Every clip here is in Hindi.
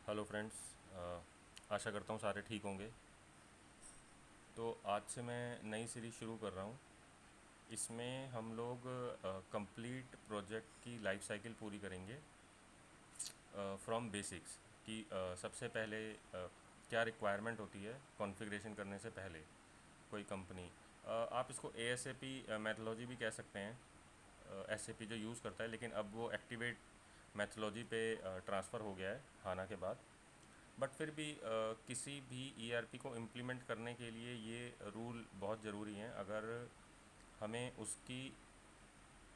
Hello friends. आशा करता हूँ सारे ठीक होंगे। तो आज से मैं नई सीरीज़ शुरू कर रहा हूँ। इसमें हम लोग कंप्लीट प्रोजेक्ट की लाइफ साइकिल पूरी करेंगे फ्रॉम बेसिक्स कि सबसे पहले क्या रिक्वायरमेंट होती है कॉन्फ़िगरेशन करने से पहले कोई कंपनी। आप इसको ASAP मैथोलॉजी भी कह सकते हैं, SAP जो यूज़ करता है, लेकिन अब वो एक्टिवेट मैथोलॉजी पे ट्रांसफ़र हो गया है हाना के बाद। बट फिर भी किसी भी ERP को इम्प्लीमेंट करने के लिए ये रूल बहुत ज़रूरी हैं अगर हमें उसकी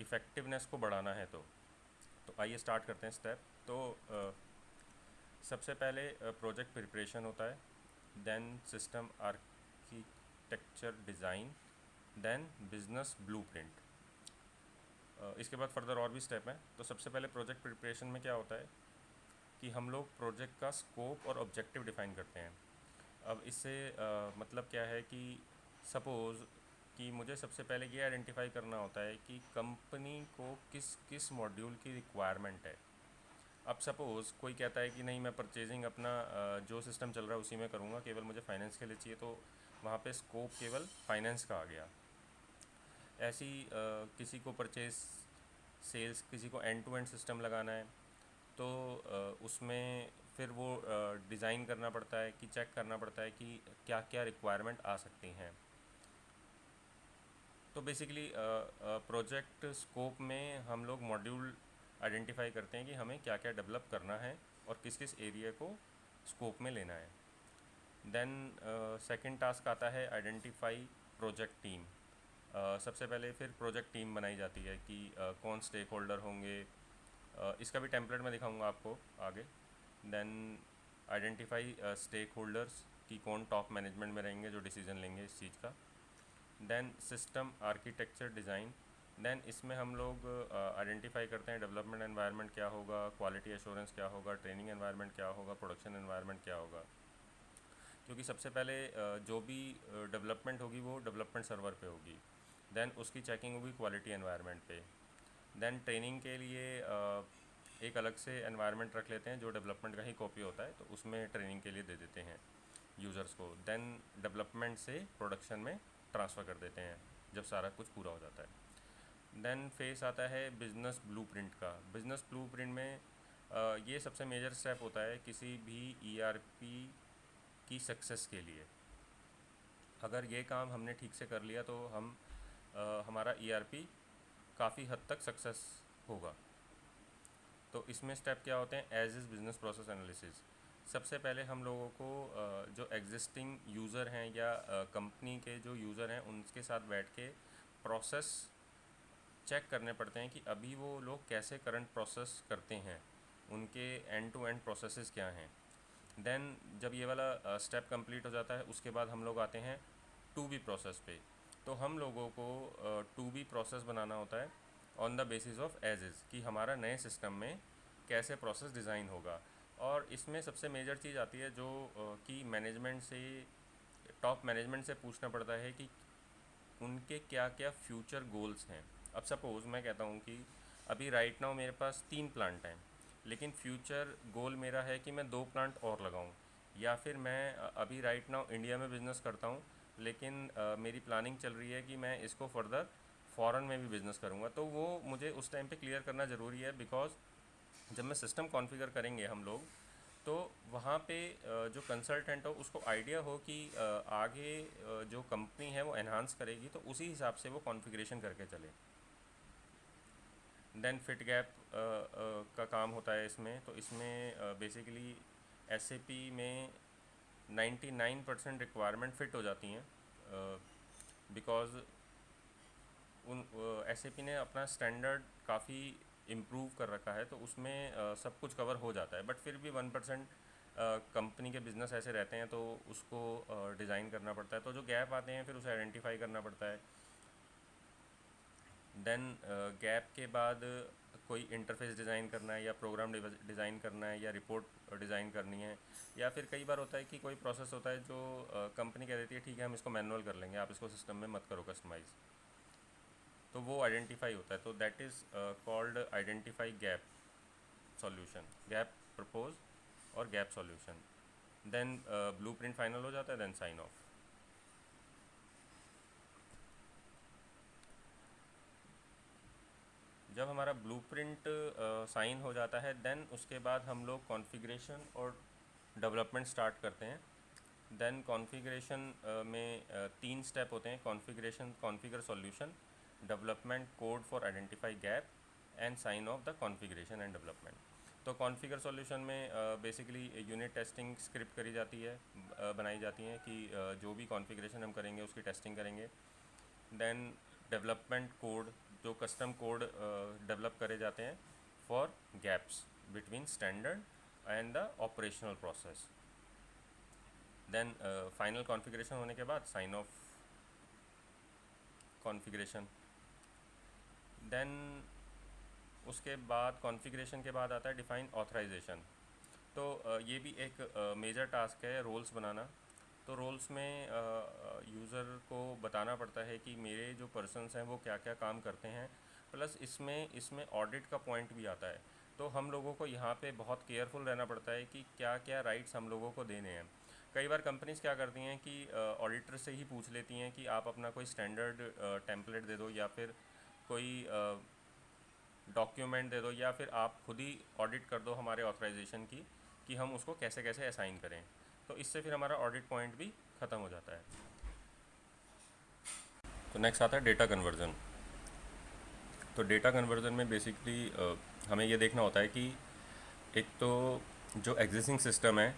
इफ़ेक्टिवनेस को बढ़ाना है। तो आइए स्टार्ट करते हैं स्टेप। तो सबसे पहले प्रोजेक्ट प्रिपरेशन होता है, then system architecture design, then business blueprint. इसके बाद फर्दर और भी स्टेप हैं। तो सबसे पहले प्रोजेक्ट प्रिपरेशन में क्या होता है कि हम लोग प्रोजेक्ट का स्कोप और ऑब्जेक्टिव डिफ़ाइन करते हैं। अब इससे मतलब क्या है कि सपोज़ कि मुझे सबसे पहले ये आइडेंटिफाई करना होता है कि कंपनी को किस किस मॉड्यूल की रिक्वायरमेंट है। अब सपोज़ कोई कहता है कि नहीं, मैं परचेजिंग अपना जो सिस्टम चल रहा है उसी में करूँगा, केवल मुझे फाइनेंस के लिए चाहिए, तो वहाँ पे स्कोप केवल फाइनेंस का आ गया। ऐसी किसी को परचेज सेल्स, किसी को एंड टू एंड सिस्टम लगाना है, तो उसमें फिर वो डिज़ाइन करना पड़ता है कि चेक करना पड़ता है कि क्या क्या रिक्वायरमेंट आ सकती हैं। तो बेसिकली प्रोजेक्ट स्कोप में हम लोग मॉड्यूल आइडेंटिफाई करते हैं कि हमें क्या क्या डेवलप करना है और किस किस एरिया को स्कोप में लेना है। देन सेकंड टास्क आता है आइडेंटिफाई प्रोजेक्ट टीम। सबसे पहले फिर प्रोजेक्ट टीम बनाई जाती है कि कौन स्टेक होल्डर होंगे। इसका भी टेम्पलेट मैं दिखाऊंगा आपको आगे। देन आइडेंटिफाई स्टेक होल्डर्स कि कौन टॉप मैनेजमेंट में रहेंगे जो डिसीजन लेंगे इस चीज़ का। Then system architecture design. Then इसमें हम लोग आइडेंटिफाई करते हैं डेवलपमेंट एनवायरनमेंट क्या होगा, क्वालिटी एश्योरेंस क्या होगा, ट्रेनिंग एनवायरनमेंट क्या होगा, प्रोडक्शन एनवायरनमेंट क्या होगा। क्योंकि सबसे पहले जो भी डेवलपमेंट होगी वो डेवलपमेंट सर्वर पे होगी, देन उसकी चेकिंग होगी क्वालिटी एनवायरनमेंट पे। देन ट्रेनिंग के लिए एक अलग से एनवायरनमेंट रख लेते हैं जो डेवलपमेंट का ही कॉपी होता है, तो उसमें ट्रेनिंग के लिए दे देते हैं यूज़र्स को। देन डेवलपमेंट से प्रोडक्शन में ट्रांसफ़र कर देते हैं जब सारा कुछ पूरा हो जाता है। देन फेस आता है बिज़नेस ब्लूप्रिंट का। बिज़नेस ब्लूप्रिंट में ये सबसे मेजर स्टेप होता है किसी भी ERP की सक्सेस के लिए। अगर ये काम हमने ठीक से कर लिया तो हमारा ERP काफ़ी हद तक सक्सेस होगा। तो इसमें स्टेप क्या होते हैं, as is business process analysis. सबसे पहले हम लोगों को जो एग्जिस्टिंग यूज़र हैं या कंपनी के जो यूज़र हैं उनके साथ बैठ के प्रोसेस चेक करने पड़ते हैं कि अभी वो लोग कैसे करंट प्रोसेस करते हैं, उनके एंड टू एंड प्रोसेसेस क्या हैं। देन जब ये वाला स्टेप कंप्लीट हो जाता है उसके बाद हम लोग आते हैं टू बी प्रोसेस पे। तो हम लोगों को टू बी प्रोसेस बनाना होता है on the basis of as is कि हमारा नए सिस्टम में कैसे प्रोसेस डिज़ाइन होगा। और इसमें सबसे मेजर चीज़ आती है जो कि मैनेजमेंट से, टॉप मैनेजमेंट से पूछना पड़ता है कि उनके क्या क्या फ्यूचर गोल्स हैं। अब सपोज़ मैं कहता हूँ कि अभी राइट नाउ मेरे पास 3 प्लांट हैं, लेकिन फ्यूचर गोल मेरा है कि मैं 2 प्लांट और लगाऊँ। या फिर मैं अभी राइट नाउ इंडिया में बिज़नेस करता हूँ, लेकिन मेरी प्लानिंग चल रही है कि मैं इसको फर्दर फ़ॉरेन में भी बिज़नेस करूँगा। तो वो मुझे उस टाइम पे क्लियर करना ज़रूरी है, बिकॉज़ जब मैं सिस्टम कॉन्फ़िगर करेंगे हम लोग, तो वहाँ पे जो कंसल्टेंट हो उसको आइडिया हो कि आगे जो कंपनी है वो एनहांस करेगी, तो उसी हिसाब से वो कॉन्फ़िगरेशन करके चले। देन फिट गैप का काम होता है इसमें। तो इसमें बेसिकली SAP में 99% रिक्वायरमेंट फ़िट हो जाती हैं, बिकॉज़ उन SAP ने अपना स्टैंडर्ड काफ़ी इम्प्रूव कर रखा है, तो उसमें सब कुछ कवर हो जाता है। बट फिर भी 1% कंपनी के बिज़नेस ऐसे रहते हैं, तो उसको डिज़ाइन करना पड़ता है। तो जो गैप आते हैं फिर उसे आइडेंटिफाई करना पड़ता है। देन गैप के बाद कोई इंटरफेस डिज़ाइन करना है या प्रोग्राम डिज़ाइन करना है या रिपोर्ट डिज़ाइन करनी है। या फिर कई बार होता है कि कोई प्रोसेस होता है जो कंपनी कह देती है ठीक है हम इसको मैनुअल कर लेंगे, आप इसको सिस्टम में मत करो कस्टमाइज़, तो वो आइडेंटिफाई होता है। तो that is called identify gap solution, gap propose और gap solution. Then blueprint final हो जाता है, देन साइन ऑफ। जब हमारा ब्लूप्रिंट साइन हो जाता है, देन उसके बाद हम लोग कॉन्फ़िगरेशन और डेवलपमेंट स्टार्ट करते हैं। देन कॉन्फ़िगरेशन में तीन स्टेप होते हैं: configuration, configure solution, development, code for identify gap, and sign off the configuration and development. तो कॉन्फ़िगर सॉल्यूशन में बेसिकली यूनिट टेस्टिंग स्क्रिप्ट करी जाती है, बनाई जाती हैं कि जो भी कॉन्फ़िगरेशन हम करेंगे उसकी टेस्टिंग करेंगे। देन डेवलपमेंट कोड, जो कस्टम कोड डेवलप करे जाते हैं for gaps between standard and the operational process. Then final configuration होने के बाद साइन ऑफ कॉन्फ़िगरेशन। देन उसके बाद कॉन्फ़िगरेशन के बाद आता है डिफ़ाइन ऑथराइजेशन। तो ये भी एक मेजर टास्क है, रोल्स बनाना। तो रोल्स में यूज़र को बताना पड़ता है कि मेरे जो पर्सन्स हैं वो क्या क्या काम करते हैं, प्लस इसमें ऑडिट का पॉइंट भी आता है। तो हम लोगों को यहाँ पे बहुत केयरफुल रहना पड़ता है कि क्या क्या राइट्स हम लोगों को देने हैं। कई बार कंपनीज़ क्या करती हैं कि ऑडिटर से ही पूछ लेती हैं कि आप अपना कोई स्टैंडर्ड टेम्पलेट दे दो, या फिर कोई डॉक्यूमेंट दे दो, या फिर आप खुद ही ऑडिट कर दो हमारे ऑथराइजेशन की, कि हम उसको कैसे कैसे असाइन करें। तो इससे फिर हमारा ऑडिट पॉइंट भी ख़त्म हो जाता है। तो नेक्स्ट आता है डेटा कन्वर्जन। तो डेटा कन्वर्जन में बेसिकली हमें ये देखना होता है कि एक तो जो एग्जिस्टिंग सिस्टम है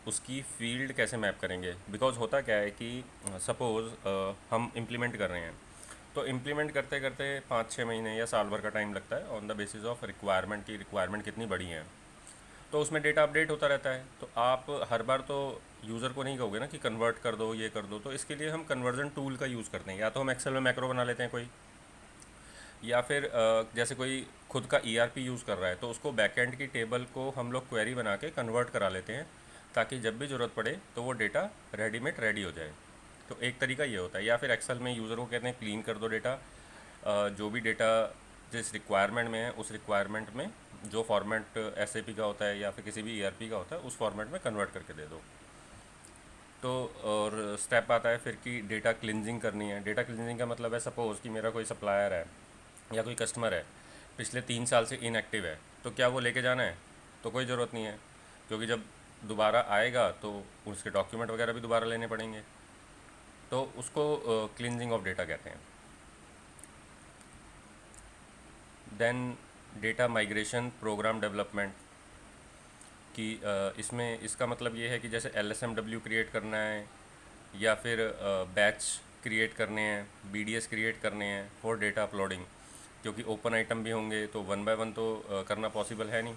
उसकी फील्ड कैसे मैप करेंगे। बिकॉज होता क्या है कि सपोज़ हम इम्प्लीमेंट कर रहे हैं, तो इम्प्लीमेंट करते करते 5-6 महीने या साल भर का टाइम लगता है on the basis of requirement की रिक्वायरमेंट कितनी बड़ी है। तो उसमें डेटा अपडेट होता रहता है। तो आप हर बार तो यूज़र को नहीं कहोगे ना कि कन्वर्ट कर दो, ये कर दो। तो इसके लिए हम कन्वर्जन टूल का यूज़ करते हैं। या तो हम एक्सेल में मैक्रो बना लेते हैं कोई, या फिर जैसे कोई खुद का ईआरपी यूज़ कर रहा है तो उसको बैकएंड की टेबल को हम लोग क्वेरी बना के कन्वर्ट करा लेते हैं, ताकि जब भी ज़रूरत पड़े तो वो डेटा रेडीमेड रेडी हो जाए। तो एक तरीका ये होता है। या फिर एक्सेल में यूज़र को कहते हैं क्लीन कर दो डेटा, जो भी डेटा जिस रिक्वायरमेंट में है उस रिक्वायरमेंट में जो फॉर्मेट एसएपी का होता है या फिर किसी भी ईआरपी का होता है उस फॉर्मेट में कन्वर्ट करके दे दो। तो और स्टेप आता है फिर कि डेटा क्लिनजिंग करनी है। डेटा क्लिनजिंग का मतलब है, सपोज़ कि मेरा कोई सप्लायर है या कोई कस्टमर है, पिछले 3 साल से इनएक्टिव है, तो क्या वो लेके जाना है? तो कोई ज़रूरत नहीं है, क्योंकि जब दोबारा आएगा तो उसके डॉक्यूमेंट वगैरह भी दोबारा लेने पड़ेंगे। तो उसको क्लिनजिंग ऑफ डेटा कहते हैं। Then data migration program development कि इसमें इसका मतलब ये है कि जैसे LSMW क्रिएट करना है, या फिर बैच क्रिएट करने हैं, BDS क्रिएट करने हैं फॉर डेटा अपलोडिंग। क्योंकि ओपन आइटम भी होंगे तो वन बाय वन तो करना पॉसिबल है नहीं।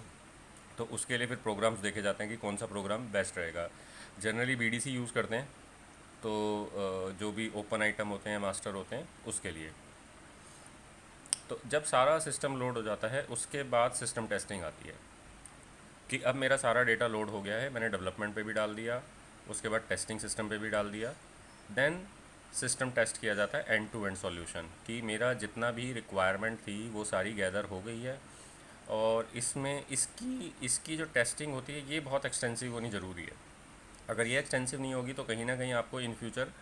तो उसके लिए फिर प्रोग्राम्स देखे जाते हैं कि कौन सा प्रोग्राम बेस्ट रहेगा। जनरली BDC यूज़ करते हैं, तो जो भी ओपन आइटम होते हैं, मास्टर होते हैं, उसके लिए। तो जब सारा सिस्टम लोड हो जाता है उसके बाद सिस्टम टेस्टिंग आती है कि अब मेरा सारा डेटा लोड हो गया है, मैंने डेवलपमेंट पे भी डाल दिया, उसके बाद टेस्टिंग सिस्टम पे भी डाल दिया। देन सिस्टम टेस्ट किया जाता है एंड टू एंड सॉल्यूशन, कि मेरा जितना भी रिक्वायरमेंट थी वो सारी गैदर हो गई है। और इसमें इसकी इसकी जो टेस्टिंग होती है ये बहुत एक्सटेंसिव होनी ज़रूरी है। अगर ये एक्सटेंसिव नहीं होगी तो कहीं ना कहीं आपको इन फ्यूचर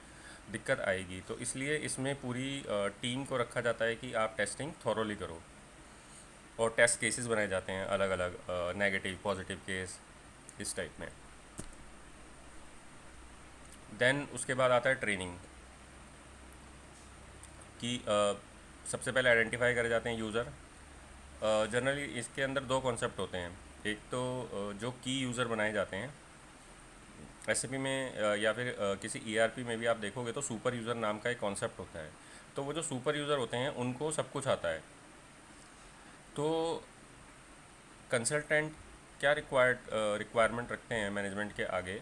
दिक्कत आएगी। तो इसलिए इसमें पूरी टीम को रखा जाता है कि आप टेस्टिंग थॉरोली करो, और टेस्ट केसेस बनाए जाते हैं अलग अलग, नेगेटिव पॉजिटिव केस, इस टाइप में। देन उसके बाद आता है ट्रेनिंग कि सबसे पहले आइडेंटिफाई करे जाते हैं यूज़र। जनरली इसके अंदर दो कॉन्सेप्ट होते हैं। एक तो जो की यूज़र बनाए जाते हैं एसएपी में, या फिर किसी ईआरपी में भी आप देखोगे तो सुपर यूज़र नाम का एक कॉन्सेप्ट होता है। तो वो जो सुपर यूज़र होते हैं उनको सब कुछ आता है। तो कंसल्टेंट क्या रिक्वायरमेंट रखते हैं मैनेजमेंट के आगे,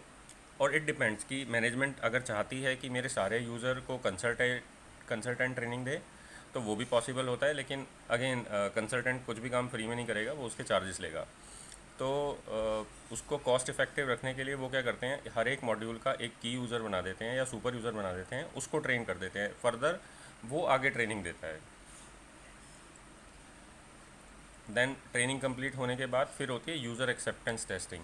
और इट डिपेंड्स कि मैनेजमेंट अगर चाहती है कि मेरे सारे यूज़र को कंसल्टेंट ट्रेनिंग दे तो वो भी पॉसिबल होता है। लेकिन अगेन कंसल्टेंट कुछ भी काम फ्री में नहीं करेगा, वो उसके चार्जेस लेगा। तो उसको कॉस्ट इफेक्टिव रखने के लिए वो क्या करते हैं, हर एक मॉड्यूल का एक की यूज़र बना देते हैं या सुपर यूज़र बना देते हैं, उसको ट्रेन कर देते हैं, फर्दर वो आगे ट्रेनिंग देता है। देन ट्रेनिंग कंप्लीट होने के बाद फिर होती है यूज़र एक्सेप्टेंस टेस्टिंग।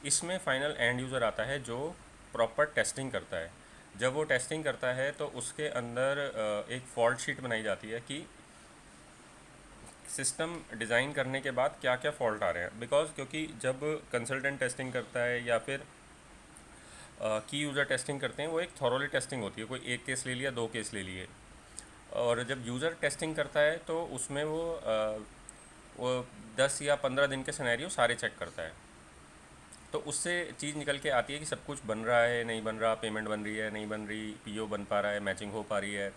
इसमें फाइनल एंड यूज़र आता है जो प्रॉपर टेस्टिंग करता है। जब वो टेस्टिंग करता है तो उसके अंदर एक फॉल्ट शीट बनाई जाती है कि सिस्टम डिज़ाइन करने के बाद क्या क्या फ़ॉल्ट आ रहे हैं। बिकॉज क्योंकि जब कंसल्टेंट टेस्टिंग करता है या फिर की यूज़र टेस्टिंग करते हैं, वो एक थॉरोली टेस्टिंग होती है। कोई एक केस ले लिया, दो केस ले लिए, और जब यूज़र टेस्टिंग करता है तो उसमें वो 10 या 15 दिन के सिनेरियो सारे चेक करता है। तो उससे चीज़ निकल के आती है कि सब कुछ बन रहा है, नहीं बन रहा, पेमेंट बन रही है, नहीं बन रही, पीओ बन पा रहा है, मैचिंग हो पा रही है।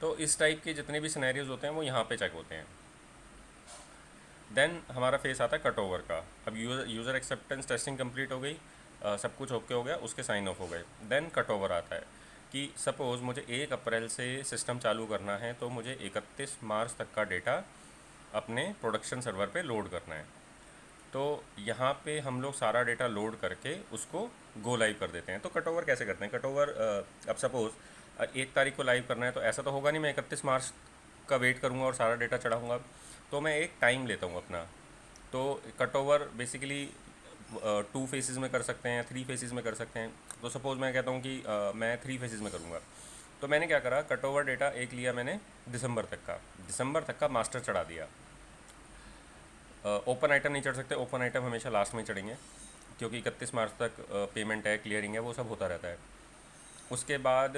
तो इस टाइप के जितने भी सिनेरियोज होते हैं वो यहाँ पे चेक होते हैं। देन हमारा फेस आता है कट ओवर का। अब यूज़र एक्सेप्टेंस टेस्टिंग कंप्लीट हो गई, सब कुछ ओके हो गया, उसके साइन ऑफ हो गए। देन कट ओवर आता है कि सपोज़ मुझे 1 अप्रैल से सिस्टम चालू करना है, तो मुझे 31 मार्च तक का डेटा अपने प्रोडक्शन सर्वर पे लोड करना है। तो यहाँ पे हम लोग सारा डेटा लोड करके उसको गो लाइव कर देते हैं। तो कट ओवर कैसे करते हैं? कट ओवर अब सपोज़ 1 तारीख को लाइव करना है, तो ऐसा तो होगा नहीं मैं 31 मार्च का वेट करूँगा और सारा डेटा चढ़ाऊँगा। तो मैं एक टाइम लेता हूँ अपना। तो कट ओवर बेसिकली 2 फेसेस में कर सकते हैं, 3 फेसेस में कर सकते हैं। तो सपोज़ मैं कहता हूँ कि मैं 3 फेसेस में करूँगा। तो मैंने क्या करा, कट ओवर डेटा एक लिया मैंने दिसंबर तक का मास्टर चढ़ा दिया। ओपन आइटम नहीं चढ़ सकते, ओपन आइटम हमेशा लास्ट में चढ़ेंगे, क्योंकि 31 मार्च तक पेमेंट है, क्लियरिंग है, वो सब होता रहता है। उसके बाद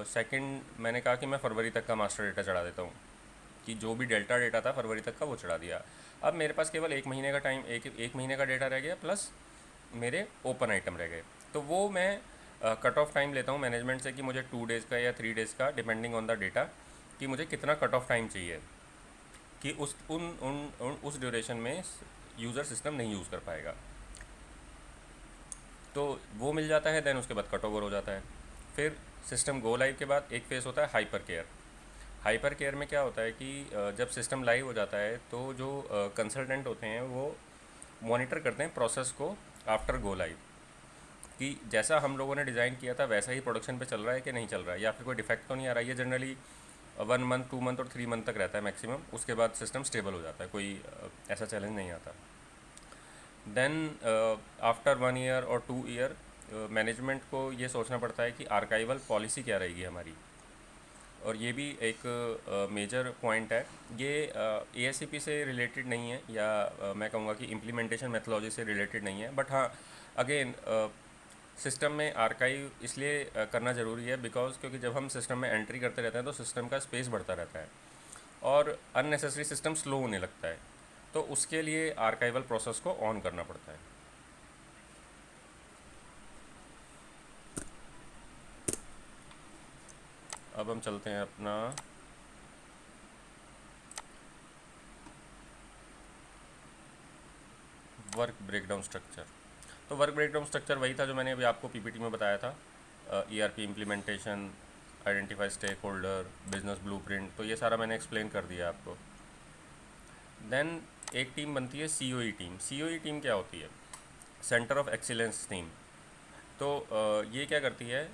सेकंड मैंने कहा कि मैं फरवरी तक का मास्टर डेटा चढ़ा देता हूँ, कि जो भी डेल्टा डेटा था फरवरी तक का वो चढ़ा दिया। अब मेरे पास केवल 1 महीने का टाइम, एक महीने का डेटा रह गया, प्लस मेरे ओपन आइटम रह गए। तो वो मैं कट ऑफ टाइम लेता हूँ मैनेजमेंट से कि मुझे 2 डेज़ का या 3 डेज़ का, डिपेंडिंग ऑन द डेटा, कि मुझे कितना कट ऑफ टाइम चाहिए कि उस ड्यूरेशन में यूज़र सिस्टम नहीं यूज़ कर पाएगा। तो वो मिल जाता है। देन उसके बाद कट ओवर हो जाता है। फिर सिस्टम गो लाइव के बाद एक फेस होता है हाइपर केयर। हाइपर केयर में क्या होता है कि जब सिस्टम लाइव हो जाता है तो जो कंसल्टेंट होते हैं वो मॉनिटर करते हैं प्रोसेस को आफ्टर गो लाइव, कि जैसा हम लोगों ने डिज़ाइन किया था वैसा ही प्रोडक्शन पे चल रहा है कि नहीं चल रहा है, या फिर कोई डिफेक्ट तो नहीं आ रहा है। ये जनरली 1 मंथ, 2 मंथ और 3 मंथ तक रहता है मैक्सिमम। उसके बाद सिस्टम स्टेबल हो जाता है, कोई ऐसा चैलेंज नहीं आता। देन आफ्टर 1 ईयर और 2 ईयर मैनेजमेंट को ये सोचना पड़ता है कि आर्काइवल पॉलिसी क्या रहेगी हमारी। और ये भी एक मेजर पॉइंट है। ये ASCP से रिलेटेड नहीं है, या मैं कहूँगा कि इम्प्लीमेंटेशन मेथोलॉजी से रिलेटेड नहीं है। बट हाँ, अगेन सिस्टम में आर्काइव इसलिए करना ज़रूरी है बिकॉज क्योंकि जब हम सिस्टम में एंट्री करते रहते हैं तो सिस्टम का स्पेस बढ़ता रहता है और अननेसेसरी सिस्टम स्लो होने लगता है। तो उसके लिए आर्काइवल प्रोसेस को ऑन करना पड़ता है। अब हम चलते हैं अपना वर्क ब्रेकडाउन स्ट्रक्चर। तो वर्क ब्रेकडाउन स्ट्रक्चर वही था जो मैंने अभी आपको PPT में बताया था। ERP implementation, identify stakeholder, business blueprint, तो ये सारा मैंने एक्सप्लेन कर दिया आपको। देन एक टीम बनती है COE टीम। COE टीम क्या होती है? Centre of excellence team. तो ये क्या करती है?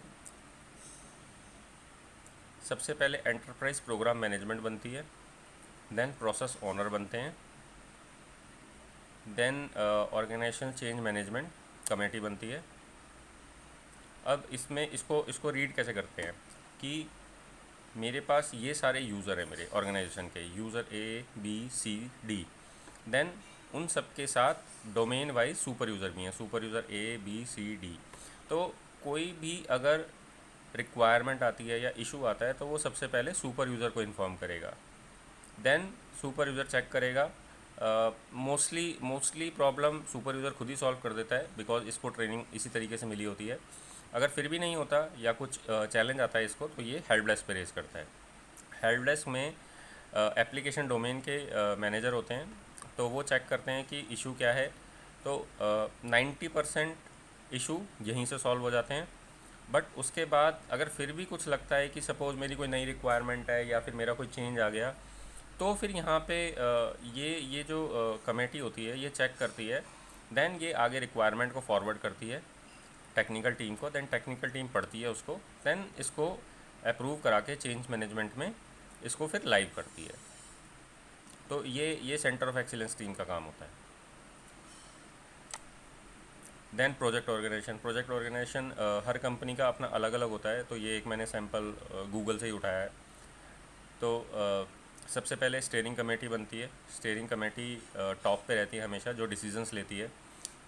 सबसे पहले एंटरप्राइज प्रोग्राम मैनेजमेंट बनती है, देन प्रोसेस ओनर बनते हैं, then organisation change management committee बनती है। अब इसमें इसको रीड कैसे करते हैं कि मेरे पास ये सारे यूज़र हैं मेरे ऑर्गेनाइजेशन के, user A B C D। Then उन सब के साथ डोमेन वाइज सुपर यूज़र भी हैं, super user A B C D। तो कोई भी अगर रिक्वायरमेंट आती है या इशू आता है तो वो सबसे पहले सुपर यूज़र को इन्फॉर्म करेगा। देन सुपर यूज़र चेक करेगा। मोस्टली प्रॉब्लम सुपर यूज़र खुद ही सॉल्व कर देता है बिकॉज इसको ट्रेनिंग इसी तरीके से मिली होती है। अगर फिर भी नहीं होता या कुछ चैलेंज आता है इसको, तो ये हेल्प डेस्क पे रेज करता है। हेल्प डेस्क में एप्लीकेशन डोमेन के मैनेजर होते हैं, तो वो चेक करते हैं कि इशू क्या है। तो 90% इशू यहीं से सॉल्व हो जाते हैं। बट उसके बाद अगर फिर भी कुछ लगता है कि सपोज़ मेरी कोई नई रिक्वायरमेंट है या फिर मेरा कोई चेंज आ गया, तो फिर यहाँ पे ये जो कमेटी होती है ये चेक करती है। देन ये आगे रिक्वायरमेंट को फॉरवर्ड करती है टेक्निकल टीम को। देन टेक्निकल टीम पढ़ती है उसको, देन इसको अप्रूव करा के चेंज मैनेजमेंट में इसको फिर लाइव करती है। तो ये सेंटर ऑफ एक्सीलेंस टीम का काम होता है। देन प्रोजेक्ट ऑर्गेनाइजेशन हर कंपनी का अपना अलग अलग होता है, तो ये एक मैंने सैम्पल गूगल से ही उठाया है। तो सबसे पहले स्टीयरिंग कमेटी बनती है। स्टीयरिंग कमेटी टॉप पे रहती है हमेशा, जो डिसीजंस लेती है।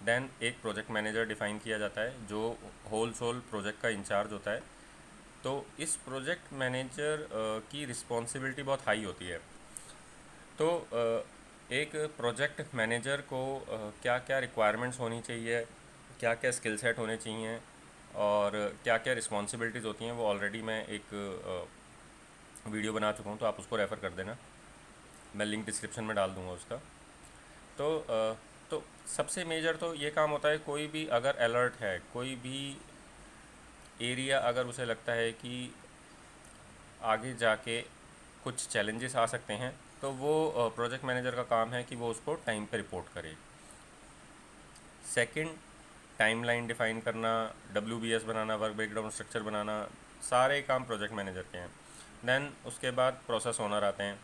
देन एक प्रोजेक्ट मैनेजर डिफ़ाइन किया जाता है जो होल सोल प्रोजेक्ट का इंचार्ज होता है। तो इस प्रोजेक्ट मैनेजर की रिस्पॉन्सिबिलिटी बहुत हाई होती है। तो एक प्रोजेक्ट मैनेजर को क्या क्या रिक्वायरमेंट्स होनी चाहिए, क्या क्या स्किल सेट होने चाहिए और क्या क्या रिस्पॉन्सिबिलिटीज़ होती हैं, वो ऑलरेडी मैं एक वीडियो बना चुका हूँ, तो आप उसको रेफ़र कर देना। मैं लिंक डिस्क्रिप्शन में डाल दूँगा उसका। तो तो सबसे मेजर तो ये काम होता है, कोई भी अगर अलर्ट है, कोई भी एरिया अगर उसे लगता है कि आगे जाके कुछ चैलेंजेस आ सकते हैं, तो वो प्रोजेक्ट मैनेजर का काम है कि वो उसको टाइम पे रिपोर्ट करे। सेकंड, टाइमलाइन डिफ़ाइन करना, WBS बनाना, वर्क ब्रेकडाउन स्ट्रक्चर बनाना, सारे काम प्रोजेक्ट मैनेजर के हैं। देन उसके बाद प्रोसेस ओनर आते हैं।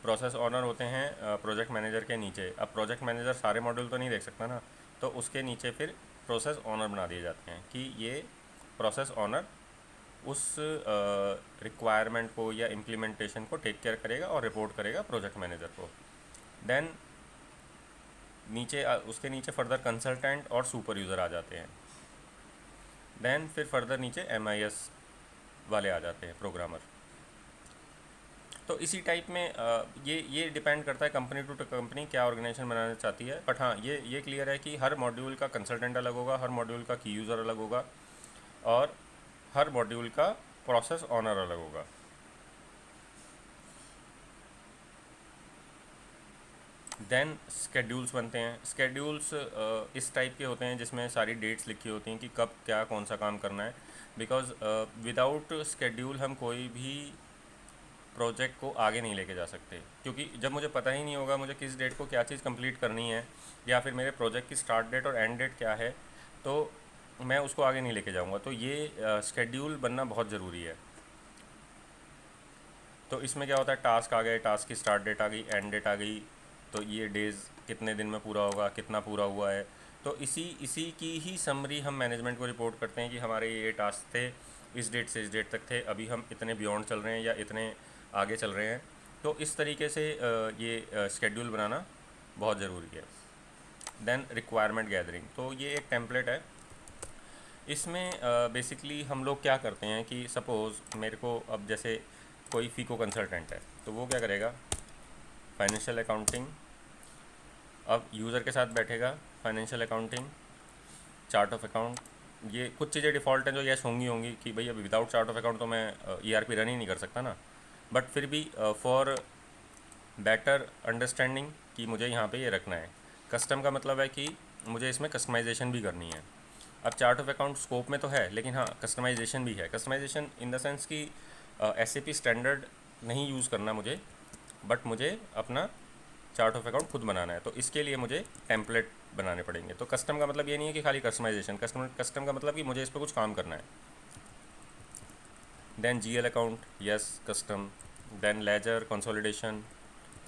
प्रोसेस ओनर होते हैं प्रोजेक्ट मैनेजर के नीचे। अब प्रोजेक्ट मैनेजर सारे मॉड्यूल तो नहीं देख सकता ना, तो उसके नीचे फिर प्रोसेस ओनर बना दिए जाते हैं कि ये प्रोसेस ओनर उस रिक्वायरमेंट को या इम्प्लीमेंटेशन को टेक केयर करेगा और रिपोर्ट करेगा प्रोजेक्ट मैनेजर को। देन नीचे उसके नीचे फर्दर कंसल्टेंट और सुपर यूज़र आ जाते हैं। देन फिर फर्दर नीचे MIS वाले आ जाते हैं, प्रोग्रामर। तो इसी टाइप में ये डिपेंड करता है कंपनी टू कंपनी क्या ऑर्गेनाइजेशन बनाना चाहती है। बट हाँ, ये क्लियर है कि हर मॉड्यूल का कंसल्टेंट अलग होगा, हर मॉड्यूल का की यूज़र अलग होगा और हर मॉड्यूल का प्रोसेस ऑनर अलग होगा। देन स्केड्यूल्स बनते हैं। स्केड्यूल्स इस टाइप के होते हैं जिसमें सारी डेट्स लिखी होती हैं कि कब क्या कौन सा काम करना है। बिकॉज़ विदाउट स्केड्यूल हम कोई भी प्रोजेक्ट को आगे नहीं लेके जा सकते, क्योंकि जब मुझे पता ही नहीं होगा मुझे किस डेट को क्या चीज़ कंप्लीट करनी है या फिर मेरे प्रोजेक्ट की स्टार्ट डेट और एंड डेट क्या है, तो मैं उसको आगे नहीं लेके जाऊंगा। तो ये स्केड्यूल बनना बहुत ज़रूरी है। तो इसमें क्या होता है, टास्क आ गए, टास्क की स्टार्ट डेट आ गई, एंड डेट आ गई, तो ये डेज़ कितने दिन में पूरा होगा, कितना पूरा हुआ है। तो इसी इसी की ही समरी हम मैनेजमेंट को रिपोर्ट करते हैं कि हमारे ये टास्क थे, इस डेट से इस डेट तक थे, अभी हम इतने बियॉन्ड चल रहे हैं या इतने आगे चल रहे हैं। तो इस तरीके से ये स्केड्यूल बनाना बहुत ज़रूरी है। देन रिक्वायरमेंट गैदरिंग, तो ये एक टेम्पलेट है। इसमें बेसिकली हम लोग क्या करते हैं कि सपोज़ मेरे को अब जैसे कोई फीको कंसल्टेंट है, तो वो क्या करेगा, फाइनेंशियल अकाउंटिंग, अब यूज़र के साथ बैठेगा, financial accounting, chart of account, ये कुछ चीज़ें डिफ़ॉल्ट हैं जो यस होंगी कि भाई अब विदाउट चार्ट ऑफ अकाउंट तो मैं ERP रन ही नहीं कर सकता ना। बट फिर भी फॉर बेटर अंडरस्टैंडिंग कि मुझे यहाँ पे ये रखना है। कस्टम का मतलब है कि मुझे इसमें कस्टमाइजेशन भी करनी है। अब चार्ट ऑफ अकाउंट स्कोप में तो है, लेकिन हाँ कस्टमाइजेशन भी है। कस्टमाइजेशन इन द सेंस कि SAP स्टैंडर्ड नहीं यूज़ करना मुझे, बट मुझे अपना चार्ट ऑफ अकाउंट खुद बनाना है, तो इसके लिए मुझे टेम्पलेट बनाने पड़ेंगे। तो कस्टम का मतलब ये नहीं है कि खाली कस्टमाइजेशन, कस्टम का मतलब कि मुझे इस पर कुछ काम करना है। Then GL account, yes custom. Then ledger, consolidation,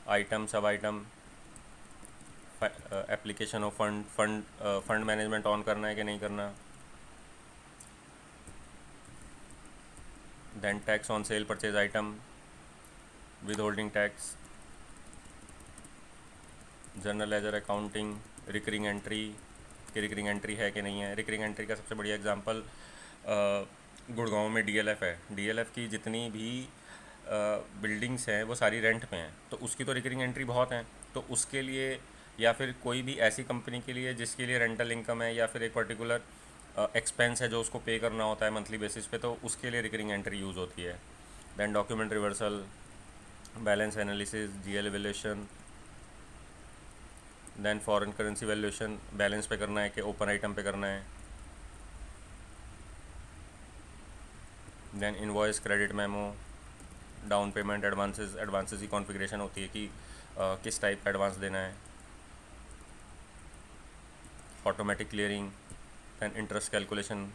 item, सब item, application of fund management on करना है कि नहीं करना। Then tax on sale purchase item, withholding tax, general ledger accounting, recurring entry कि रिकरिंग एंट्री है कि नहीं है। रिकरिंग एंट्री का सबसे बढ़िया एग्जांपल गुड़गांव में DLF है। DLF की जितनी भी बिल्डिंग्स हैं वो सारी रेंट पे हैं, तो उसकी तो रिकरिंग एंट्री बहुत हैं। तो उसके लिए या फिर कोई भी ऐसी कंपनी के लिए जिसके लिए रेंटल इनकम है या फिर एक पर्टिकुलर एक्सपेंस है जो उसको पे करना होता है मंथली बेसिस पे, तो उसके लिए रिकरिंग एंट्री यूज़ होती है। Then document reversal, balance analysis, GL valuation. Then foreign currency valuation, balance पे करना है कि ओपन आइटम पे करना है। Then invoice, credit memo, down payment, advances की कॉन्फ़िगरेशन होती है कि किस टाइप का एडवांस देना है। Automatic clearing, then interest calculation,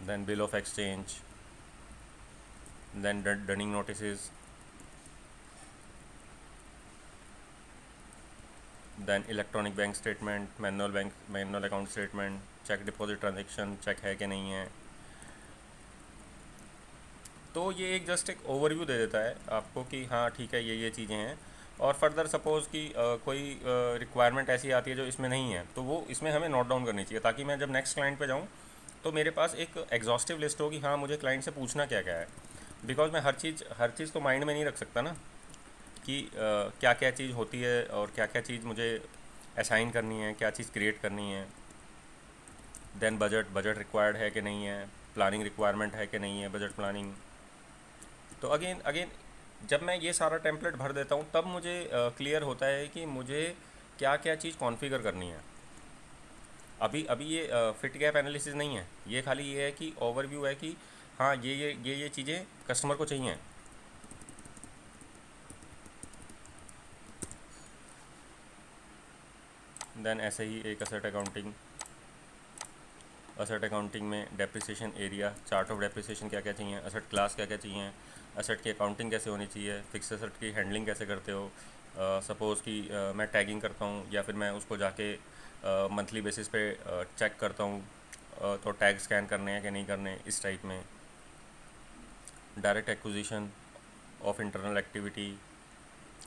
then bill of exchange, then dunning notice, then electronic bank statement, manual account statement, cheque deposit transaction, check है कि नहीं है। तो ये एक जस्ट एक ओवरव्यू दे देता है आपको कि हाँ ठीक है ये चीज़ें हैं। और फर्दर सपोज़ कि कोई रिक्वायरमेंट ऐसी आती है जो इसमें नहीं है, तो वो इसमें हमें नोट डाउन करनी चाहिए, ताकि मैं जब नेक्स्ट क्लाइंट पे जाऊँ तो मेरे पास एक एग्जॉस्टिव लिस्ट होगी, हाँ मुझे क्लाइंट से पूछना क्या क्या है। बिकॉज मैं हर चीज़ तो माइंड में नहीं रख सकता ना, कि क्या क्या चीज़ होती है और क्या क्या चीज़ मुझे असाइन करनी है, क्या चीज़ क्रिएट करनी है। देन बजट रिक्वायर्ड है कि नहीं है, प्लानिंग रिक्वायरमेंट है कि नहीं है, बजट प्लानिंग। तो अगेन अगेन जब मैं ये सारा टेम्पलेट भर देता हूँ तब मुझे क्लियर होता है कि मुझे क्या क्या चीज़ कॉन्फ़िगर करनी है। अभी अभी ये फिट गैप एनालिसिस नहीं है, ये खाली ये है कि ओवरव्यू है कि हाँ ये चीज़ें कस्टमर को चाहिए। देन ऐसे ही एक असेट अकाउंटिंग में depreciation area, chart of depreciation क्या क्या चाहिए, असेट क्लास क्या क्या चाहिए, असेट की अकाउंटिंग कैसे होनी चाहिए, फिक्स असेट की हैंडलिंग कैसे करते हो। सपोज़ कि मैं टैगिंग करता हूँ या फिर मैं उसको जाके मंथली बेसिस पे चेक करता हूँ, तो टैग स्कैन करने हैं कि नहीं करने, इस टाइप में। Direct acquisition of internal activity,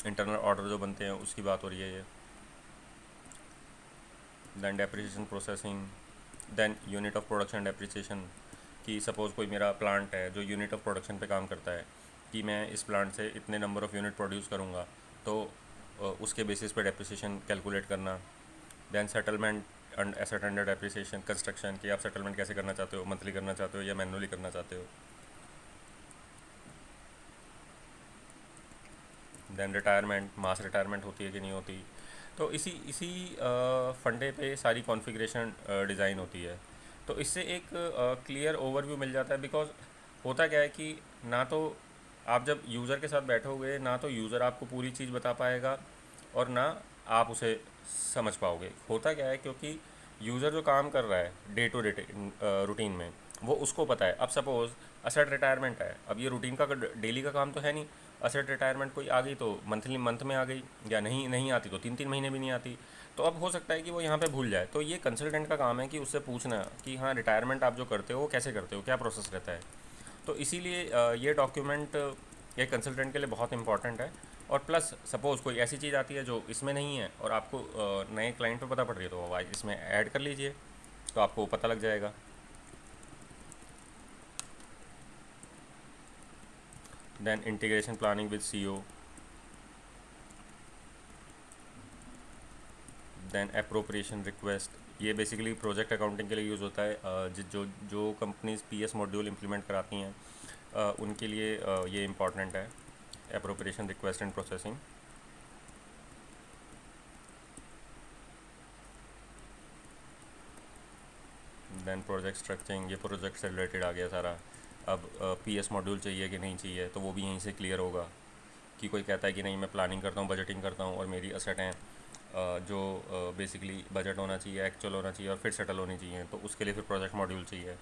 internal order जो बनते हैं उसकी बात हो रही है ये। Then depreciation processing, then unit of production depreciation, कि सपोज़ कोई मेरा प्लांट है जो यूनिट ऑफ प्रोडक्शन पे काम करता है, कि मैं इस प्लांट से इतने नंबर ऑफ़ यूनिट प्रोड्यूस करूँगा, तो उसके बेसिस पे डेप्रिसिएशन कैलकुलेट करना। Then settlement and asset under depreciation, construction, कि आप सेटलमेंट कैसे करना चाहते हो, मंथली करना चाहते हो या मैनुअली करना चाहते हो। देन रिटायरमेंट, मास रिटायरमेंट होती है कि नहीं होती। तो इसी इसी फंडे पे सारी कॉन्फ़िगरेशन डिज़ाइन होती है। तो इससे एक क्लियर ओवरव्यू मिल जाता है। बिकॉज होता क्या है कि ना तो आप जब यूज़र के साथ बैठोगे, ना तो यूज़र आपको पूरी चीज़ बता पाएगा और ना आप उसे समझ पाओगे। होता क्या है, क्योंकि यूज़र जो काम कर रहा है डे टू डे रूटीन में, वो उसको पता है। अब सपोज़ असेट रिटायरमेंट है, अब ये रूटीन का डेली का काम तो है नहीं। असेट रिटायरमेंट कोई आ गई तो मंथ में आ गई, या नहीं नहीं आती तो 3-3 महीने भी नहीं आती। तो अब हो सकता है कि वो यहाँ पे भूल जाए। तो ये कंसल्टेंट का काम है कि उससे पूछना कि हाँ रिटायरमेंट आप जो करते हो वो कैसे करते हो, क्या प्रोसेस रहता है। तो इसीलिए ये डॉक्यूमेंट एक कंसल्टेंट के लिए बहुत इंपॉर्टेंट है। और प्लस सपोज़ कोई ऐसी चीज़ आती है जो इसमें नहीं है और आपको नए क्लाइंट पे पता पड़ रही है, तो वो इसमें ऐड कर लीजिए, तो आपको पता लग जाएगा। Then integration planning with CEO, then appropriation request. ये बेसिकली प्रोजेक्ट अकाउंटिंग के लिए यूज़ होता है। जो कंपनीज पीएस मॉड्यूल इंप्लीमेंट कराती हैं उनके लिए ये इम्पॉर्टेंट है, appropriation request and processing. Then project structuring, ये प्रोजेक्ट से रिलेटेड आ गया सारा। अब पीएस मॉड्यूल चाहिए कि नहीं चाहिए, तो वो भी यहीं से क्लियर होगा। कि कोई कहता है कि नहीं मैं प्लानिंग करता हूँ, बजटिंग करता हूँ और मेरी असेट हैं जो बेसिकली बजट होना चाहिए, एक्चुअल होना चाहिए और फिर सेटल होनी चाहिए, तो उसके लिए फिर प्रोजेक्ट मॉड्यूल चाहिए।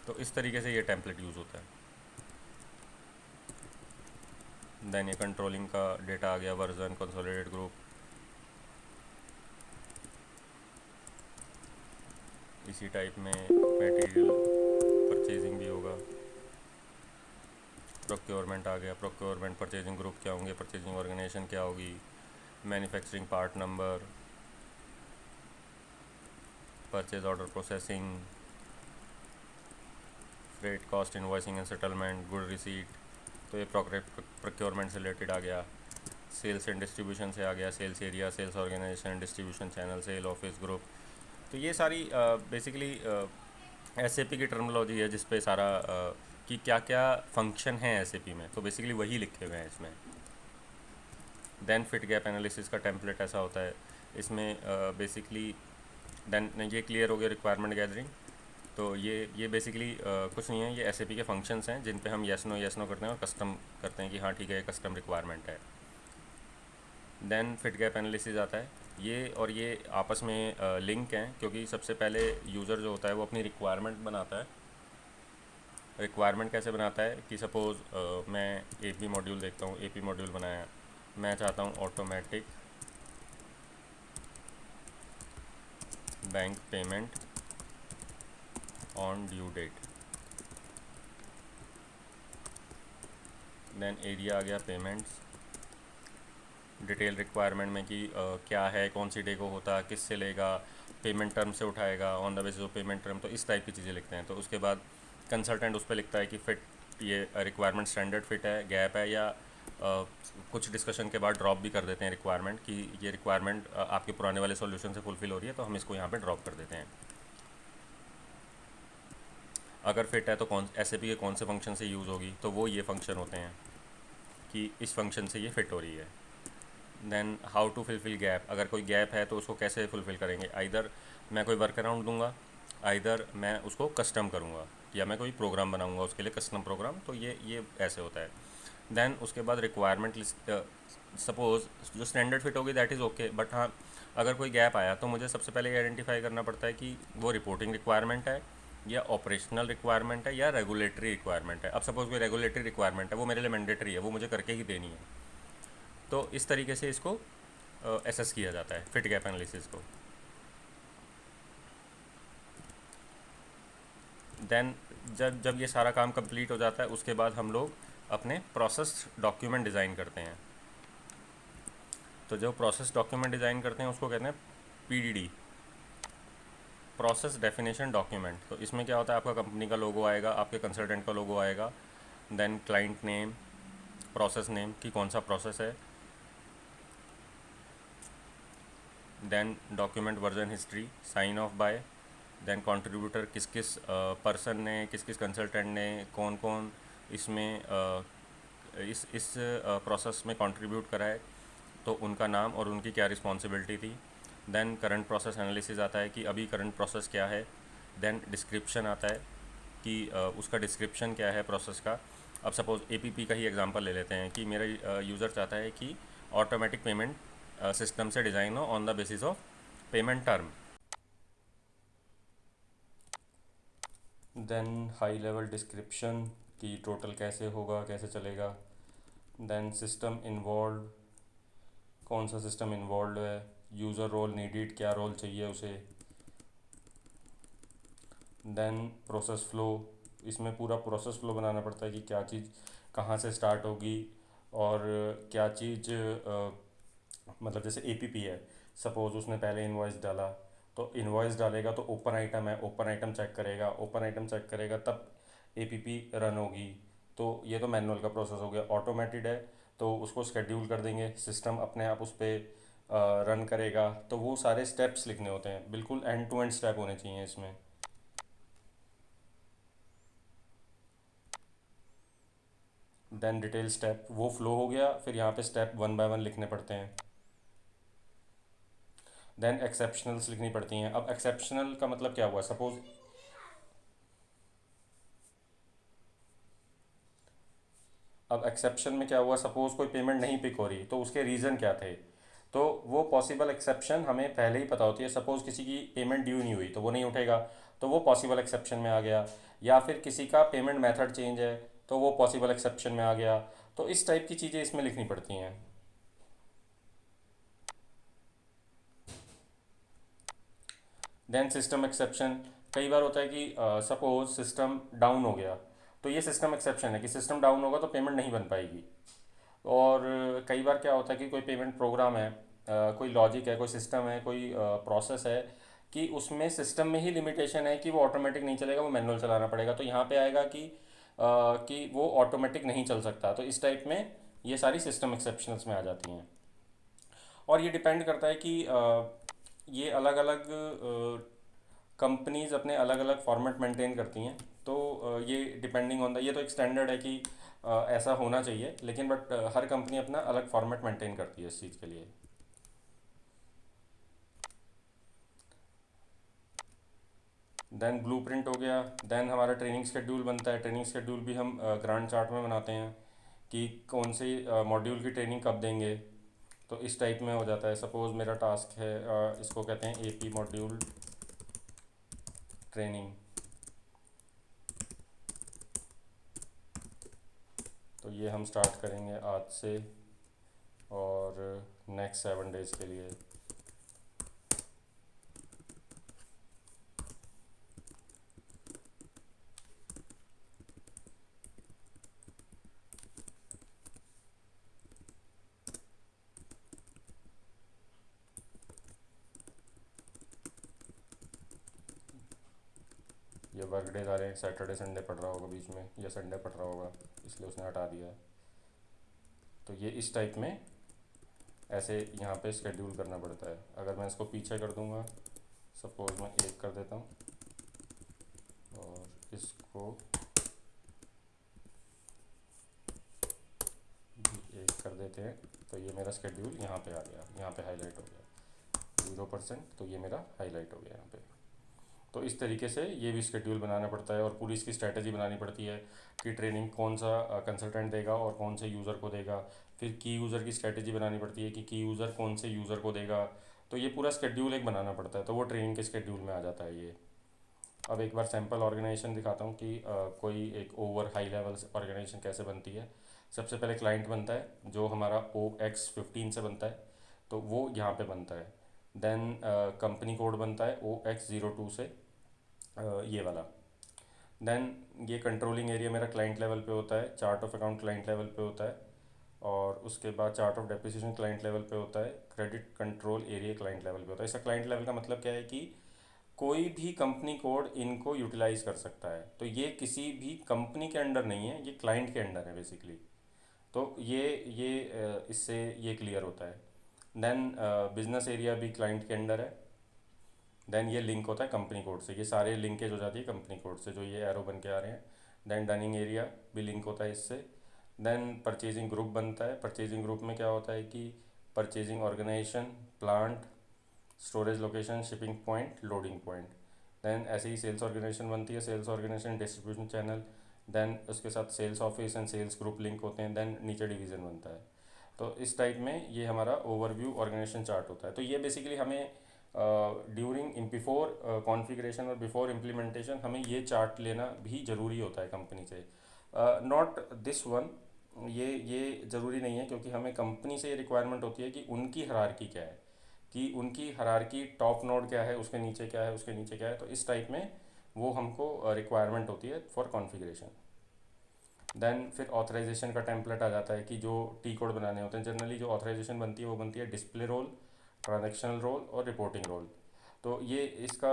तो इस तरीके से ये टेम्पलेट यूज़ होता है। देन ये कंट्रोलिंग का डेटा आ गया, वर्जन, कंसोलिडेटेड ग्रुप। इसी टाइप में मटेरियल परचेजिंग भी होगा। प्रोक्योरमेंट आ गया, प्रोक्योरमेंट परचेजिंग ग्रुप क्या होंगे, परचेजिंग ऑर्गेनाइजेशन क्या होगी, manufacturing part number, purchase order processing, freight cost, invoicing and settlement, good receipt. तो ये प्रोक्योरमेंट से रिलेटेड आ गया। सेल्स एंड डिस्ट्रीब्यूशन से आ गया, sales area, sales organisation, distribution channel, sale office group. तो ये सारी बेसिकली एसएपी की टर्मिनोलॉजी है जिस पे सारा कि क्या क्या फंक्शन है एसएपी में, तो बेसिकली वही लिखे हुए हैं इसमें। देन फिट गैप एनालिसिस का टेम्पलेट ऐसा होता है इसमें बेसिकली। देन ये क्लियर हो गया रिक्वायरमेंट गैदरिंग। तो ये बेसिकली कुछ नहीं है, ये एसएपी के फंक्शंस हैं जिन पे हम येस नो करते हैं और कस्टम करते हैं कि हाँ ठीक है ये कस्टम रिक्वायरमेंट है। देन फिट गैप एनालिसिस आता है। ये और ये आपस में लिंक हैं, क्योंकि सबसे पहले यूज़र जो होता है वो अपनी रिक्वायरमेंट बनाता है। रिक्वायरमेंट कैसे बनाता है कि सपोज़ मैं एपी मॉड्यूल देखता हूँ, एपी मॉड्यूल बनाया, मैं चाहता हूँ automatic bank payment on due date. Then area आ गया पेमेंट्स, डिटेल रिक्वायरमेंट में कि क्या है, कौन सी डे को होता है, किससे लेगा, पेमेंट टर्म से उठाएगा, on the basis of payment term, तो इस टाइप की चीज़ें लिखते हैं। तो उसके बाद कंसल्टेंट उस पर लिखता है कि फिट, ये रिक्वायरमेंट स्टैंडर्ड फिट है, गैप है, या कुछ डिस्कशन के बाद ड्रॉप भी कर देते हैं रिक्वायरमेंट कि ये रिक्वायरमेंट आपके पुराने वाले सॉल्यूशन से फुलफिल हो रही है, तो हम इसको यहाँ पे ड्रॉप कर देते हैं। अगर फिट है तो कौन एस के कौन से फंक्शन से यूज़ होगी, तो वो ये फंक्शन होते हैं कि इस फंक्शन से ये फिट हो रही है। Then how to fulfil gap, अगर कोई गैप है तो उसको कैसे फुलफ़िल करेंगे, आइदर मैं कोई वर्क अराउंड दूंगा, आइदर मैं उसको कस्टम करूँगा, या मैं कोई प्रोग्राम बनाऊंगा उसके लिए, कस्टम प्रोग्राम। तो ये ऐसे होता है। देन उसके बाद रिक्वायरमेंट लिस्ट, सपोज़ जो स्टैंडर्ड फिट होगी दैट इज़ ओके, बट हाँ अगर कोई गैप आया तो मुझे सबसे पहले ये आइडेंटिफाई करना पड़ता है कि वो रिपोर्टिंग रिक्वायरमेंट है, या ऑपरेशनल रिक्वायरमेंट है, या रेगुलेटरी रिक्वायरमेंट है। अब सपोज़ कोई रेगुलेटरी रिक्वायरमेंट है, वो मेरे लिए मैंडेटरी है, वो मुझे करके ही देनी है। तो इस तरीके से इसको एसेस किया जाता है फिट गैप एनालिसिस को। देन जब जब ये सारा काम कंप्लीट हो जाता है, उसके बाद हम लोग अपने प्रोसेस डॉक्यूमेंट डिज़ाइन करते हैं। तो जो प्रोसेस डॉक्यूमेंट डिज़ाइन करते हैं उसको कहते हैं पीडीडी, प्रोसेस डेफिनेशन डॉक्यूमेंट। तो इसमें क्या होता है, आपका कंपनी का लोगो आएगा, आपके कंसल्टेंट का लोगो आएगा, then client name, process name कि कौन सा प्रोसेस है, then document version history, sign off by, then contributor, किस किस पर्सन ने, किस किस कंसल्टेंट ने, कौन कौन इसमें इस प्रोसेस में कंट्रीब्यूट करा है, तो उनका नाम और उनकी क्या रिस्पॉन्सिबिलिटी थी। देन करंट प्रोसेस एनालिसिस आता है कि अभी करंट प्रोसेस क्या है। देन डिस्क्रिप्शन आता है कि उसका डिस्क्रिप्शन क्या है प्रोसेस का। अब सपोज़ एपीपी का ही एग्जांपल ले लेते हैं कि मेरा यूज़र चाहता है कि ऑटोमेटिक पेमेंट सिस्टम से डिज़ाइन हो on the basis of payment term. Then high level description कि टोटल कैसे होगा, कैसे चलेगा। देन सिस्टम इन्वॉल्व, कौन सा सिस्टम इन्वॉल्व है, यूज़र रोल नीडेड, क्या रोल चाहिए उसे। देन प्रोसेस फ़्लो, इसमें पूरा प्रोसेस फ़्लो बनाना पड़ता है कि क्या चीज़ कहाँ से स्टार्ट होगी, और क्या चीज़ मतलब जैसे एपीपी है, सपोज़ उसने पहले इनवॉइस डाला, तो इनवॉइस डालेगा तो ओपन आइटम है, ओपन आइटम चेक करेगा, ओपन आइटम चेक करेगा तब एपीपी रन होगी। तो ये तो मैनुअल का प्रोसेस हो गया। ऑटोमेटेड है तो उसको शेड्यूल कर देंगे, सिस्टम अपने आप उस पर रन करेगा। तो वो सारे स्टेप्स लिखने होते हैं, बिल्कुल एंड टू एंड स्टेप होने चाहिए इसमें। देन डिटेल स्टेप, वो फ्लो हो गया, फिर यहाँ पे स्टेप वन बाय वन लिखने पड़ते हैं। देन एक्सेप्शनल्स लिखनी पड़ती हैं। अब एक्सेप्शनल का मतलब क्या हुआ, सपोज अब एक्सेप्शन में क्या हुआ, सपोज कोई पेमेंट नहीं पिक हो रही, तो उसके रीज़न क्या थे। तो वो पॉसिबल एक्सेप्शन हमें पहले ही पता होती है। सपोज़ किसी की पेमेंट ड्यू नहीं हुई तो वो नहीं उठेगा, तो वो पॉसिबल एक्सेप्शन में आ गया। या फिर किसी का पेमेंट मेथड चेंज है तो वो पॉसिबल एक्सेप्शन में आ गया। तो इस टाइप की चीज़ें इसमें लिखनी पड़ती हैं। देन सिस्टम एक्सेप्शन, कई बार होता है कि सपोज सिस्टम डाउन हो गया, तो ये सिस्टम एक्सेप्शन है कि सिस्टम डाउन होगा तो पेमेंट नहीं बन पाएगी। और कई बार क्या होता है कि कोई पेमेंट प्रोग्राम है, कोई लॉजिक है, कोई सिस्टम है, कोई प्रोसेस है कि उसमें सिस्टम में ही लिमिटेशन है कि वो ऑटोमेटिक नहीं चलेगा, वो मैनुअल चलाना पड़ेगा। तो यहाँ पे आएगा कि वो ऑटोमेटिक नहीं चल सकता। तो इस टाइप में ये सारी सिस्टम एक्सेप्शंस में आ जाती हैं। और ये डिपेंड करता है कि ये अलग अलग कंपनीज अपने अलग अलग फॉर्मेट मेंटेन करती हैं। तो ये डिपेंडिंग ऑन द, ये तो एक स्टैंडर्ड है कि ऐसा होना चाहिए, लेकिन बट हर कंपनी अपना अलग फॉर्मेट मेंटेन करती है इस चीज़ के लिए। देन ब्लूप्रिंट हो गया। देन हमारा ट्रेनिंग शेड्यूल बनता है। ट्रेनिंग शेड्यूल भी हम ग्रांड चार्ट में बनाते हैं कि कौन से मॉड्यूल की ट्रेनिंग कब देंगे। तो इस टाइप में हो जाता है। सपोज़ मेरा टास्क है, इसको कहते हैं एपी मॉड्यूल ट्रेनिंग। तो ये हम स्टार्ट करेंगे आज से और नेक्स्ट 7 डेज़ के लिए। ये वर्क डेज आ रहे हैं, सैटरडे संडे पड़ रहा होगा बीच में या संडे पड़ रहा होगा, इसलिए उसने हटा दिया है। तो ये इस टाइप में ऐसे यहाँ पे शेड्यूल करना पड़ता है। अगर मैं इसको पीछे कर दूँगा, सपोज़ मैं 1 कर देता हूँ और इसको भी 1 कर देते हैं, तो ये मेरा शेड्यूल यहाँ पे आ गया, यहाँ पे हाईलाइट हो गया 0%। तो ये मेरा हाईलाइट हो गया यहाँ पे। तो इस तरीके से ये भी शेड्यूल बनाना पड़ता है और पूरी इसकी स्ट्रैटेजी बनानी पड़ती है कि ट्रेनिंग कौन सा कंसल्टेंट देगा और कौन से यूज़र को देगा। फिर की यूज़र की स्ट्रैटेजी बनानी पड़ती है कि की यूज़र कौन से यूज़र को देगा। तो ये पूरा शेड्यूल एक बनाना पड़ता है, तो वो ट्रेनिंग के शेड्यूल में आ जाता है ये। अब एक बार सैम्पल ऑर्गेनाइजेशन दिखाता हूँ कि कोई एक ओवर हाई लेवल ऑर्गेनाइजेशन कैसे बनती है। सबसे पहले क्लाइंट बनता है जो हमारा OX15 से बनता है, तो वो यहाँ पे बनता है। देन कंपनी कोड बनता है OX02 से, ये वाला। देन ये कंट्रोलिंग एरिया मेरा क्लाइंट लेवल पे होता है, chart of account client level पे होता है, और उसके बाद chart of depreciation client level पे होता है, credit control area client level पे होता है। इसका क्लाइंट लेवल का मतलब क्या है कि कोई भी कंपनी कोड इनको यूटिलाइज कर सकता है। तो ये किसी भी कंपनी के अंडर नहीं है, ये क्लाइंट के अंडर है बेसिकली। तो इससे ये क्लियर होता है। देन बिजनेस एरिया भी क्लाइंट के अंडर है। देन ये लिंक होता है कंपनी कोड से, ये सारे लिंकेज हो जाती है कंपनी कोड से, जो ये एरो बन के आ रहे हैं। देन डनिंग एरिया भी लिंक होता है इससे। देन परचेजिंग ग्रुप बनता है। परचेजिंग ग्रुप में क्या होता है कि purchasing organisation, plant, storage location, shipping point, loading point. Then ऐसे ही सेल्स ऑर्गेनाइजेशन बनती है, sales organisation, distribution channel. Then उसके साथ sales office and sales group link होते हैं। देन नीचे डिवीज़न बनता है। तो इस टाइप में ये हमारा ओवरव्यू ऑर्गेनाइजेशन चार्ट होता है। तो ये बेसिकली हमें ड्यूरिंग बिफोर कॉन्फ़िगरेशन और बिफोर इम्प्लीमेंटेशन हमें ये चार्ट लेना भी ज़रूरी होता है कंपनी से। नॉट दिस वन, ये ज़रूरी नहीं है, क्योंकि हमें कंपनी से ये रिक्वायरमेंट होती है कि उनकी हायरार्की क्या है, कि उनकी हायरार्की टॉप नोड क्या है, उसके नीचे क्या है, उसके नीचे क्या है। तो इस टाइप में वो हमको रिक्वायरमेंट होती है फॉर कॉन्फ़िगरेशन। देन फिर ऑथराइजेशन का टेम्पलेट आ जाता है कि जो टी कोड बनाने होते हैं। जनरली जो ऑथराइजेशन बनती है वो बनती है डिस्प्ले रोल, ट्रांजैक्शनल रोल और रिपोर्टिंग रोल। तो ये इसका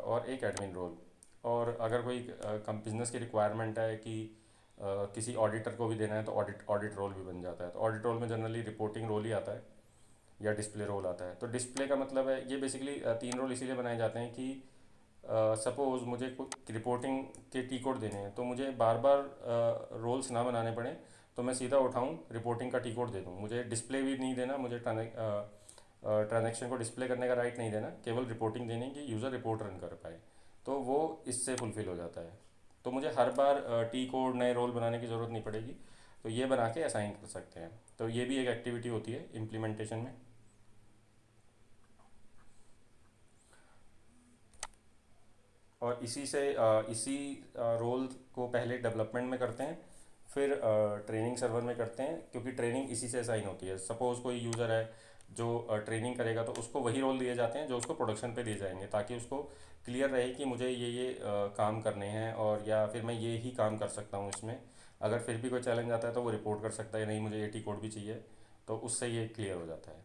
और एक एडमिन रोल। और अगर कोई बिजनेस की रिक्वायरमेंट है कि किसी ऑडिटर को भी देना है, तो ऑडिट रोल भी बन जाता है। तो ऑडिट रोल में जनरली रिपोर्टिंग रोल ही आता है या डिस्प्ले रोल आता है। तो डिस्प्ले का मतलब है, ये बेसिकली 3 रोल इसीलिए बनाए जाते हैं कि सपोज़ मुझे कोई रिपोर्टिंग के टी कोड देने हैं, तो मुझे बार बार रोल्स ना बनाने पड़े, तो मैं सीधा उठाऊँ रिपोर्टिंग का टी कोड दे दूँ। मुझे डिस्प्ले भी नहीं देना, मुझे ट्रांजेक्शन को डिस्प्ले करने का राइट नहीं देना, केवल रिपोर्टिंग देनी कि यूज़र रिपोर्ट रन कर पाए। तो वो इससे फुलफ़िल हो जाता है। तो मुझे हर बार टी कोड नए रोल बनाने की ज़रूरत नहीं पड़ेगी, तो ये बना के असाइन कर सकते हैं। तो ये भी एक एक्टिविटी होती है इम्प्लीमेंटेशन में। और इसी रोल को पहले डेवलपमेंट में करते हैं, फिर ट्रेनिंग सर्वर में करते हैं, क्योंकि ट्रेनिंग इसी से असाइन होती है। सपोज़ कोई यूज़र है जो ट्रेनिंग करेगा, तो उसको वही रोल दिए जाते हैं जो उसको प्रोडक्शन पे दिए जाएंगे, ताकि उसको क्लियर रहे कि मुझे ये काम करने हैं, और या फिर मैं ये ही काम कर सकता हूँ इसमें। अगर फिर भी कोई चैलेंज आता है तो वो रिपोर्ट कर सकता है, नहीं मुझे ये टी कोड भी चाहिए, तो उससे ये क्लियर हो जाता है।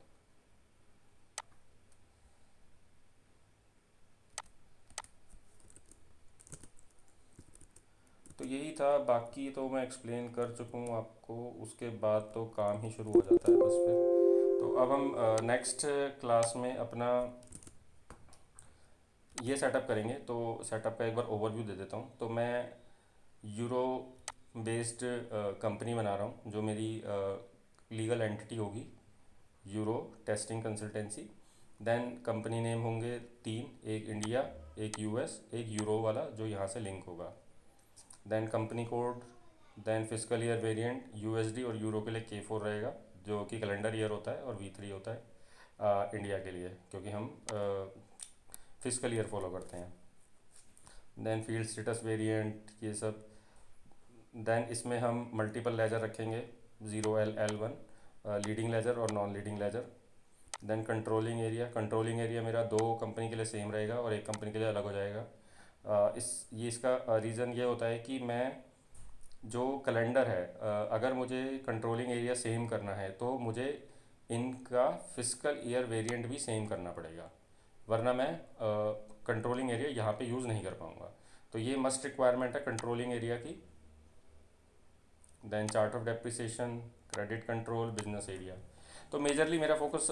तो यही था, बाकी तो मैं एक्सप्लेन कर चुका हूँ आपको। उसके बाद तो काम ही शुरू हो जाता है बस फिर। तो अब हम नेक्स्ट क्लास में अपना ये सेटअप करेंगे। तो सेटअप का एक बार ओवरव्यू दे देता हूँ। तो मैं यूरो बेस्ड कंपनी बना रहा हूँ, जो मेरी लीगल एंटिटी होगी, euro testing consultancy. Then company name होंगे 3, एक इंडिया, एक US, एक यूरो वाला जो यहाँ से लिंक होगा। Then company code, then physical year variant USD और यूरो के लिए K4 रहेगा। जो कि कैलेंडर ईयर होता है, और V3 होता है इंडिया के लिए, क्योंकि हम फिजिकल ईयर फॉलो करते हैं। देन फील्ड स्टेटस वेरिएंट, ये सब। देन इसमें हम मल्टीपल लेजर रखेंगे, 0L L1, लीडिंग लेजर और non leading ledger. Then controlling area मेरा 2 कंपनी के लिए सेम रहेगा और एक कंपनी के लिए अलग हो जाएगा। इसका रीज़न ये होता है कि मैं जो कैलेंडर है, अगर मुझे कंट्रोलिंग एरिया सेम करना है तो मुझे इनका फिजिकल ईयर वेरिएंट भी सेम करना पड़ेगा, वरना मैं कंट्रोलिंग एरिया यहाँ पे यूज़ नहीं कर पाऊँगा। तो ये मस्ट रिक्वायरमेंट है कंट्रोलिंग एरिया की। Then chart of depreciation, credit control, business area. तो मेजरली मेरा फोकस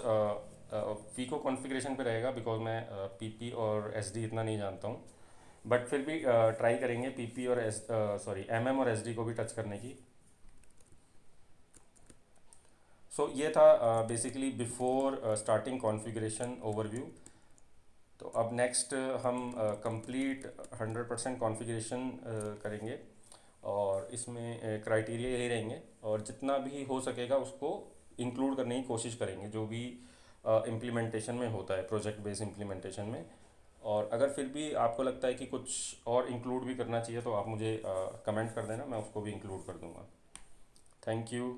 फीको कॉन्फ़िगरेशन पे रहेगा, बिकॉज मैं पीपी और एसडी इतना नहीं जानता हूँ, बट फिर भी ट्राई करेंगे पीपी और एमएम और एसडी को भी टच करने की। सो ये था basically before starting configuration overview. तो अब नेक्स्ट हम कंप्लीट 100% कॉन्फ़िगरेशन करेंगे, और इसमें क्राइटेरिया यही रहेंगे, और जितना भी हो सकेगा उसको इंक्लूड करने की कोशिश करेंगे जो भी इम्प्लीमेंटेशन में होता है, प्रोजेक्ट बेस्ड इम्प्लीमेंटेशन में। और अगर फिर भी आपको लगता है कि कुछ और इंक्लूड भी करना चाहिए तो आप मुझे कमेंट कर देना, मैं उसको भी इंक्लूड कर दूंगा। Thank you.